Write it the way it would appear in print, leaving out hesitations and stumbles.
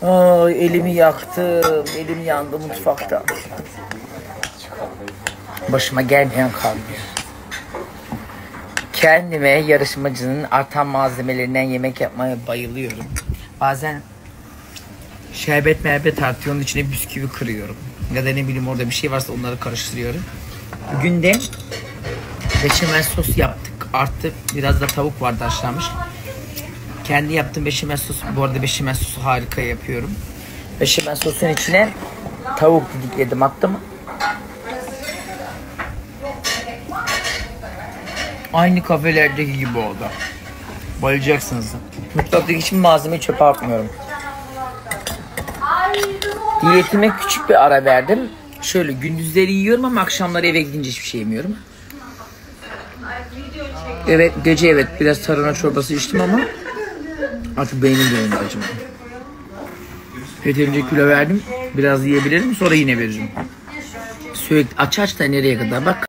Ay, elimi yaktım. Elim yandı mutfakta. Başıma gelmeyen kalmıyor. Kendime yarışmacının artan malzemelerinden yemek yapmaya bayılıyorum. Bazen şerbet merbet artıyor, onun içine bisküvi kırıyorum. Ya da ne bileyim orada bir şey varsa onları karıştırıyorum. Bugün de beşamel sos yaptık. Arttı. Biraz da tavuk vardı haşlanmış. Kendi yaptığım beşamel sosu. Bu arada beşamel sosu harika yapıyorum. Beşamel sosun içine tavuk didikledim, attım. Aynı kafelerdeki gibi oldu. Bayılacaksınız. Mutfaktaki hiçbir malzemeyi çöpe atmıyorum. Diyetime küçük bir ara verdim. Şöyle gündüzleri yiyorum ama akşamları eve gidince hiçbir şey yemiyorum. Evet, gece evet biraz tarhana çorbası içtim ama artık beynim de önünde acım. Yeterince kilo verdim. Biraz yiyebilirim, sonra yine veririm. Sürekli aç da nereye kadar bak.